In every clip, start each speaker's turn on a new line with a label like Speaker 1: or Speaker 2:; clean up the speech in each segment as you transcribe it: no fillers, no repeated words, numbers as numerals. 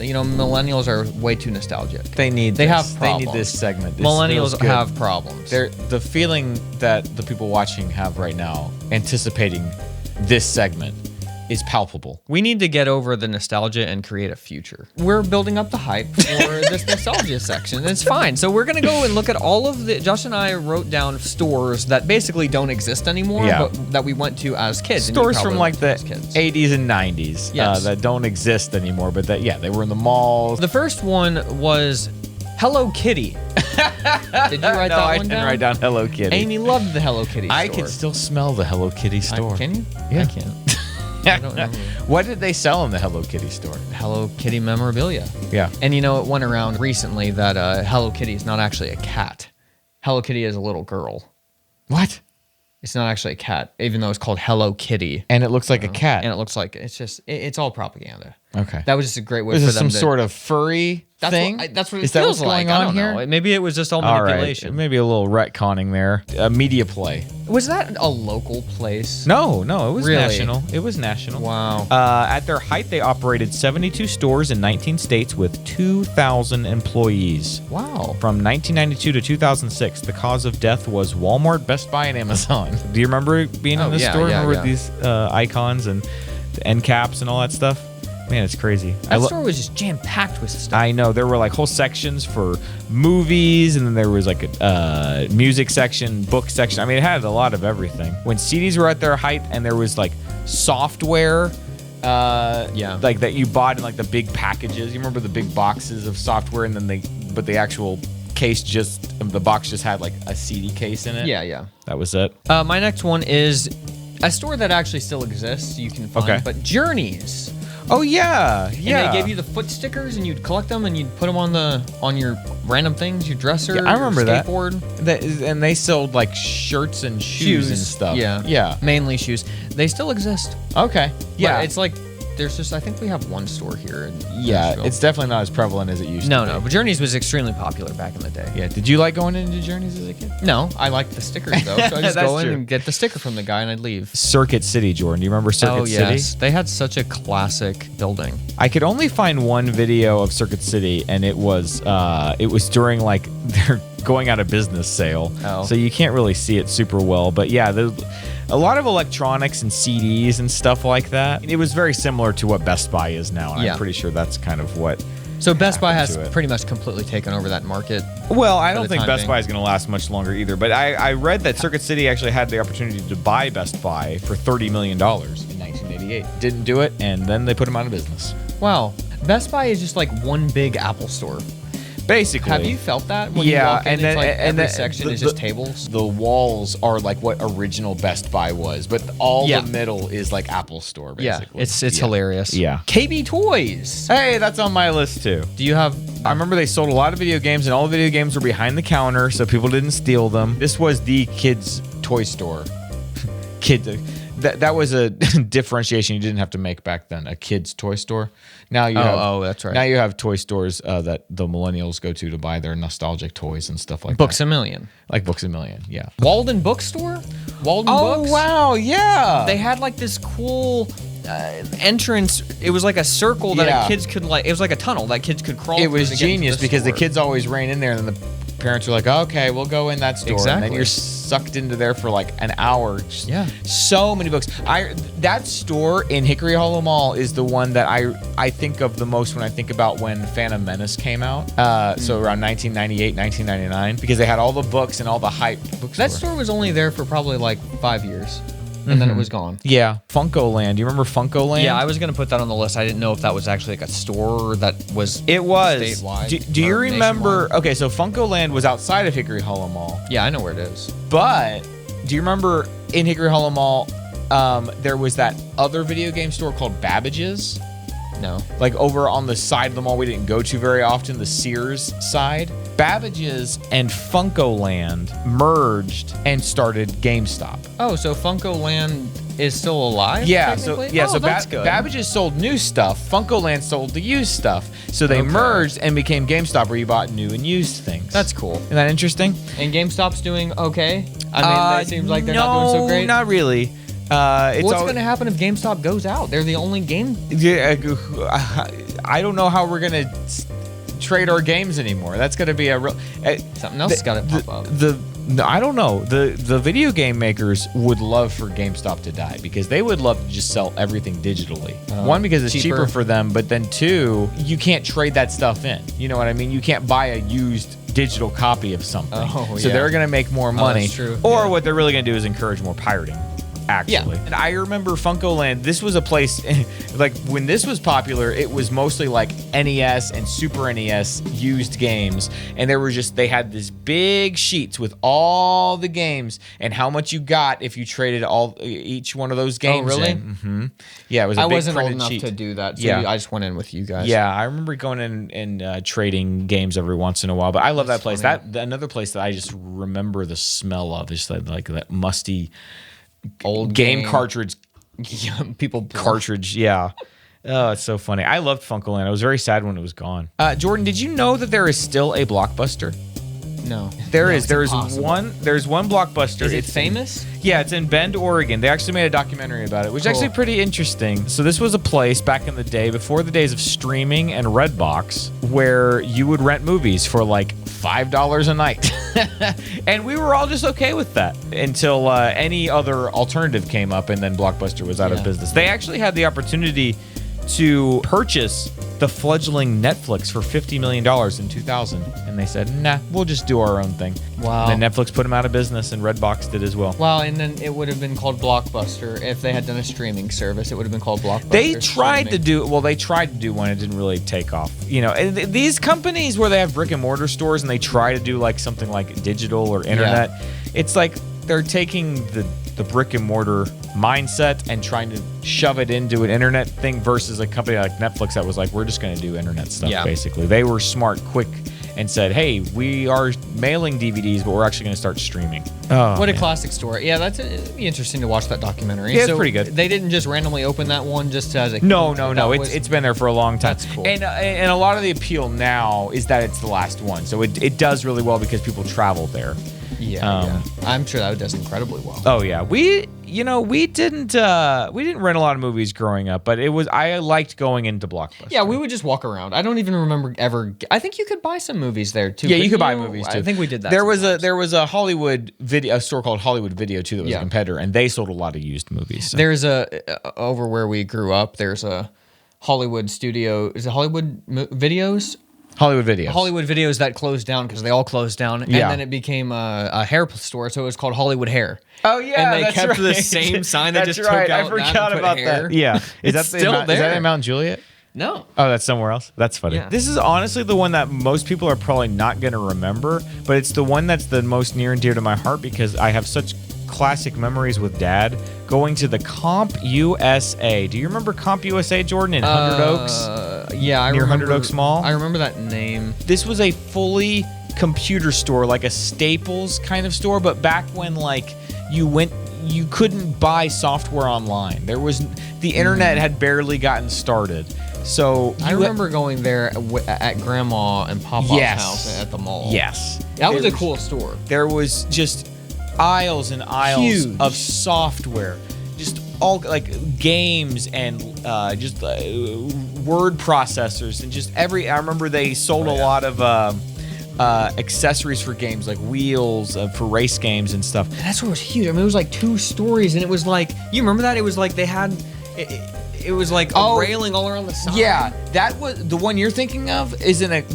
Speaker 1: You know, millennials are way too nostalgic.
Speaker 2: They need this segment.
Speaker 1: Millennials have problems.
Speaker 2: The feeling that the people watching have right now, anticipating this segment, is palpable.
Speaker 1: We need to get over the nostalgia and create a future. We're building up the hype for this nostalgia section. It's fine. So we're going to go and look at all of the... Josh and I wrote down stores that basically don't exist anymore, but that we went to as kids.
Speaker 2: Stores from like the 80s and 90s that don't exist anymore, but that, they were in the malls.
Speaker 1: The first one was Hello Kitty. Did you write that one down? No,
Speaker 2: I didn't write down Hello Kitty.
Speaker 1: Amy loved the Hello Kitty store.
Speaker 2: I can still smell the Hello Kitty store.
Speaker 1: Can you?
Speaker 2: Yeah.
Speaker 1: I can't. I don't know.
Speaker 2: What did they sell in the Hello Kitty store?
Speaker 1: Hello Kitty memorabilia.
Speaker 2: Yeah.
Speaker 1: And you know, it went around recently that Hello Kitty is not actually a cat. Hello Kitty is a little girl.
Speaker 2: What?
Speaker 1: It's not actually a cat, even though it's called Hello Kitty.
Speaker 2: And it looks like a cat.
Speaker 1: And it looks like it's all propaganda.
Speaker 2: Okay.
Speaker 1: That was just a great way
Speaker 2: for them to...
Speaker 1: Is this
Speaker 2: some sort of furry thing?
Speaker 1: That's what it
Speaker 2: Is
Speaker 1: feels
Speaker 2: that what's
Speaker 1: like.
Speaker 2: going on
Speaker 1: I don't
Speaker 2: here?
Speaker 1: know. Maybe it was just all manipulation.
Speaker 2: Right. Maybe a little retconning there. A media play.
Speaker 1: Was that a local place?
Speaker 2: No, it was
Speaker 1: really?
Speaker 2: national. It was national.
Speaker 1: Wow.
Speaker 2: At their height, they operated 72 stores in 19 states with 2,000 employees.
Speaker 1: Wow.
Speaker 2: From 1992 to 2006, the cause of death was Walmart, Best Buy, and Amazon. Do you remember being in this store? Remember these icons and the end caps and all that stuff? Man, it's crazy.
Speaker 1: That store was just jam-packed with stuff.
Speaker 2: I know. There were like whole sections for movies, and then there was like a music section, book section. I mean, it had a lot of everything. When CDs were at their height and there was like software, like that you bought in like the big packages. You remember the big boxes of software, and then the actual case the box just had like a CD case in it?
Speaker 1: Yeah.
Speaker 2: That was it.
Speaker 1: My next one is a store that actually still exists. You can find, but Journeys.
Speaker 2: Oh yeah.
Speaker 1: And they gave you the foot stickers, and you'd collect them, and you'd put them on your random things, your dresser.
Speaker 2: Yeah, I remember
Speaker 1: your skateboard.
Speaker 2: That. And they sold like shirts and shoes and stuff.
Speaker 1: Yeah. Mainly shoes. They still exist.
Speaker 2: Okay. Yeah.
Speaker 1: But it's like there's just, I think we have one store here in
Speaker 2: Nashville. It's definitely not as prevalent as it used to be.
Speaker 1: No, but Journeys was extremely popular back in the day.
Speaker 2: Yeah. Did you like going into Journeys as a kid?
Speaker 1: No, I liked the stickers though. So I just go in and get the sticker from the guy, and I'd leave.
Speaker 2: Circuit City, Jordan. Do you remember Circuit City?
Speaker 1: Yes. They had such a classic building.
Speaker 2: I could only find one video of Circuit City, and it was during like their going out of business sale.
Speaker 1: Oh.
Speaker 2: So you can't really see it super well. But yeah, a lot of electronics and CDs and stuff like that. It was very similar to what Best Buy is now, and I'm pretty sure that's kind of what.
Speaker 1: So Best Buy has pretty much completely taken over that market.
Speaker 2: Well, I don't think Best Buy is going to last much longer either. But I read that Circuit City actually had the opportunity to buy Best Buy for $30 million in 1988. Didn't do it, and then they put them out of business.
Speaker 1: Wow. Best Buy is just like one big Apple store.
Speaker 2: Basically.
Speaker 1: Have you felt that when you walk in?
Speaker 2: And then
Speaker 1: every section is just tables.
Speaker 2: The walls are like what original Best Buy was, but all the middle is like Apple Store. Basically,
Speaker 1: it's hilarious.
Speaker 2: Yeah,
Speaker 1: KB Toys.
Speaker 2: Hey, that's on my list too.
Speaker 1: Do you have?
Speaker 2: I remember they sold a lot of video games, and all the video games were behind the counter, so people didn't steal them. This was the kids' toy store. That was a differentiation you didn't have to make back then. A kids' toy store. Now you have.
Speaker 1: That's right.
Speaker 2: Now you have toy stores that the millennials go to buy their nostalgic toys and stuff like
Speaker 1: Books
Speaker 2: that.
Speaker 1: A Million.
Speaker 2: Like Books A Million, yeah.
Speaker 1: Walden Bookstore. Walden Books.
Speaker 2: Oh wow, yeah.
Speaker 1: They had like this cool entrance. It was like a circle that kids could like. It was like a tunnel that kids could crawl.
Speaker 2: It was
Speaker 1: through
Speaker 2: genius because
Speaker 1: store.
Speaker 2: the kids always ran in there, and then the parents were like, "Okay, we'll go in that store."
Speaker 1: Exactly.
Speaker 2: And then you're sucked into there for like an hour.
Speaker 1: Yeah.
Speaker 2: So many books. That store in Hickory Hollow Mall is the one that I think of the most when I think about when Phantom Menace came out. So around 1998, 1999, because they had all the books and all the hype books.
Speaker 1: That store was only there for probably like 5 years. And then it was gone.
Speaker 2: Yeah. Funcoland. Do you remember Funcoland?
Speaker 1: Yeah, I was going to put that on the list. I didn't know if that was actually like a store that was statewide.
Speaker 2: Do you remember? Okay, so Funcoland was outside of Hickory Hollow Mall.
Speaker 1: Yeah, I know where it is.
Speaker 2: But do you remember in Hickory Hollow Mall, there was that other video game store called Babbage's?
Speaker 1: No.
Speaker 2: Like over on the side of the mall we didn't go to very often, the Sears side. Babbage's and Funcoland merged and started GameStop.
Speaker 1: Oh, so Funcoland is still alive?
Speaker 2: Yeah,
Speaker 1: that's good.
Speaker 2: Babbage's sold new stuff. Funcoland sold the used stuff. So they merged and became GameStop, where you bought new and used things.
Speaker 1: That's cool.
Speaker 2: Isn't that interesting?
Speaker 1: And GameStop's doing okay? I mean, it seems like they're not doing so great.
Speaker 2: Not really. What's
Speaker 1: going to happen if GameStop goes out? They're the only game.
Speaker 2: Yeah, I don't know how we're gonna trade our games anymore. That's gonna be a real
Speaker 1: Something else got to pop up.
Speaker 2: I don't know. The video game makers would love for GameStop to die because they would love to just sell everything digitally. One, because it's cheaper for them, but then two, you can't trade that stuff in. You know what I mean? You can't buy a used digital copy of something. So they're going to make more money.
Speaker 1: That's true.
Speaker 2: Or what they're really going to do is encourage more pirating. Actually. And I remember Funcoland, this was a place, like when this was popular, it was mostly like NES and Super NES used games. And they had these big sheets with all the games and how much you got if you traded each one of those games.
Speaker 1: Oh, really?
Speaker 2: Mm-hmm. Yeah, it was a big
Speaker 1: wasn't old
Speaker 2: printed
Speaker 1: enough
Speaker 2: sheet.
Speaker 1: to do that, so I just went in with you guys.
Speaker 2: Yeah, I remember going in and trading games every once in a while. But I love that place. Another place that I just remember the smell of is that musty
Speaker 1: old
Speaker 2: game cartridge.
Speaker 1: People
Speaker 2: cartridge. Yeah. Oh, it's so funny. I loved Funcoland. I was very sad when it was gone. Jordan, did you know that there is still a Blockbuster?
Speaker 1: No.
Speaker 2: There's one Blockbuster.
Speaker 1: Is it famous?
Speaker 2: Yeah, it's in Bend, Oregon. They actually made a documentary about it, which is actually pretty interesting. So this was a place back in the day, before the days of streaming and Redbox, where you would rent movies for like $5 a night. And we were all just okay with that until any other alternative came up, and then Blockbuster was out of business. They actually had the opportunity to purchase the fledgling Netflix for $50 million in 2000. And they said, nah, we'll just do our own thing.
Speaker 1: Wow.
Speaker 2: And then Netflix put them out of business, and Redbox did as well.
Speaker 1: Wow, and then it would have been called Blockbuster. If they had done a streaming service, it would have been called Blockbuster.
Speaker 2: They tried to do one. It didn't really take off. You know, and these companies where they have brick and mortar stores and they try to do like something like digital or internet, it's like they're taking the brick and mortar mindset and trying to shove it into an internet thing versus a company like Netflix that was like, we're just going to do internet stuff, basically. They were smart, quick, and said, hey, we are mailing DVDs, but we're actually going to start streaming. Oh,
Speaker 1: what a classic story. Yeah, it'd be interesting to watch that documentary.
Speaker 2: Yeah, it's pretty good.
Speaker 1: They didn't just randomly open that one just as a...
Speaker 2: No. It's been there for a long time.
Speaker 1: That's cool.
Speaker 2: And a lot of the appeal now is that it's the last one. So it does really well because people travel there.
Speaker 1: Yeah. I'm sure that does incredibly well.
Speaker 2: Oh yeah, we didn't rent a lot of movies growing up, but I liked going into Blockbuster.
Speaker 1: Yeah, we would just walk around. I don't even remember ever. I think you could buy some movies there too.
Speaker 2: Yeah, you could buy movies too.
Speaker 1: I think we did that.
Speaker 2: There was a Hollywood video, a store called Hollywood Video too that was a competitor, and they sold a lot of used movies. So.
Speaker 1: There's over where we grew up. There's a Hollywood studio. Is it Hollywood Videos?
Speaker 2: Hollywood
Speaker 1: Videos that closed down because they all closed down, and then it became a hair store, so it was called Hollywood Hair.
Speaker 2: Oh yeah,
Speaker 1: and they kept the same sign. They just took out.
Speaker 2: I forgot about that. Yeah, is that
Speaker 1: still there?
Speaker 2: Is that in Mount Juliet?
Speaker 1: No.
Speaker 2: Oh, that's somewhere else. That's funny.
Speaker 1: Yeah.
Speaker 2: This is honestly the one that most people are probably not going to remember, but it's the one that's the most near and dear to my heart because I have such classic memories with Dad going to the Comp USA. Do you remember Comp USA, Jordan, in Hundred Oaks?
Speaker 1: Yeah, I
Speaker 2: near
Speaker 1: remember,
Speaker 2: 100 Oaks Mall.
Speaker 1: I remember that name.
Speaker 2: This was a fully computer store, like a Staples kind of store, but back when like you couldn't buy software online. The internet had barely gotten started. So
Speaker 1: I remember going there at Grandma and Papa's house at the mall.
Speaker 2: Yes,
Speaker 1: that was a cool store.
Speaker 2: There was just aisles and aisles of software, just all like games and just word processors and just I remember they sold a lot of accessories for games like wheels for race games and stuff.
Speaker 1: That's what was huge. I mean, it was like 2 stories, and it was like, you remember that? It was like they had. It was like a railing all around the side.
Speaker 2: Yeah, that was the one you're thinking of.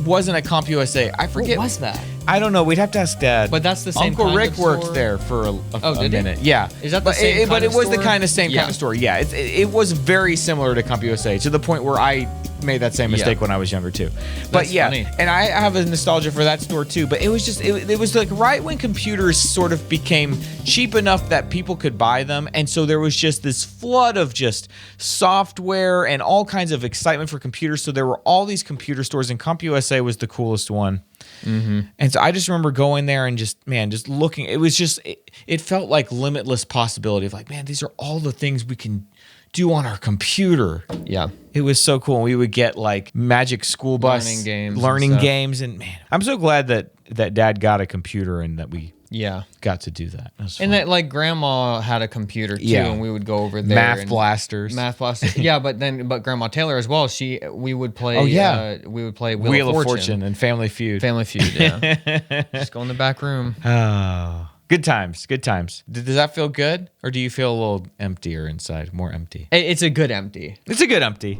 Speaker 2: Wasn't a Comp USA. I forget.
Speaker 1: What was that?
Speaker 2: I don't know. We'd have to ask Dad.
Speaker 1: But that's the same.
Speaker 2: Uncle
Speaker 1: kind
Speaker 2: Rick
Speaker 1: of
Speaker 2: worked
Speaker 1: store?
Speaker 2: there for a minute.
Speaker 1: He?
Speaker 2: Yeah.
Speaker 1: Is that the same?
Speaker 2: But it was
Speaker 1: store?
Speaker 2: the kind of same kind of store. Yeah. It was very similar to Comp USA to the point where I made that same mistake when I was younger too. But
Speaker 1: That's funny.
Speaker 2: And I have a nostalgia for that store too. But it was just it was like right when computers sort of became cheap enough that people could buy them, and so there was just this flood of just software and all kinds of excitement for computers. So there were all these computer stores, and Comp USA was the coolest one. Mm-hmm. And so I just remember going there and just looking. It was just it felt like limitless possibility of like, man, these are all the things we can do on our computer.
Speaker 1: Yeah.
Speaker 2: It was so cool. And we would get like Magic School Bus
Speaker 1: learning games,
Speaker 2: and man, I'm so glad that Dad got a computer and that we
Speaker 1: Yeah.
Speaker 2: got to do that. That was fun.
Speaker 1: And that, like, grandma had a computer too,
Speaker 2: Yeah.
Speaker 1: and we would go over there.
Speaker 2: Math
Speaker 1: and
Speaker 2: blasters.
Speaker 1: Math blasters. Yeah, but Grandma Taylor as well. We would play.
Speaker 2: Oh, yeah.
Speaker 1: We would play
Speaker 2: Wheel of Fortune and Family Feud.
Speaker 1: Family Feud. Yeah. Just go in the back room.
Speaker 2: Oh, good times. Good times. Does that feel good, or do you feel a little emptier inside? More empty.
Speaker 1: It's a good empty.
Speaker 2: It's a good empty.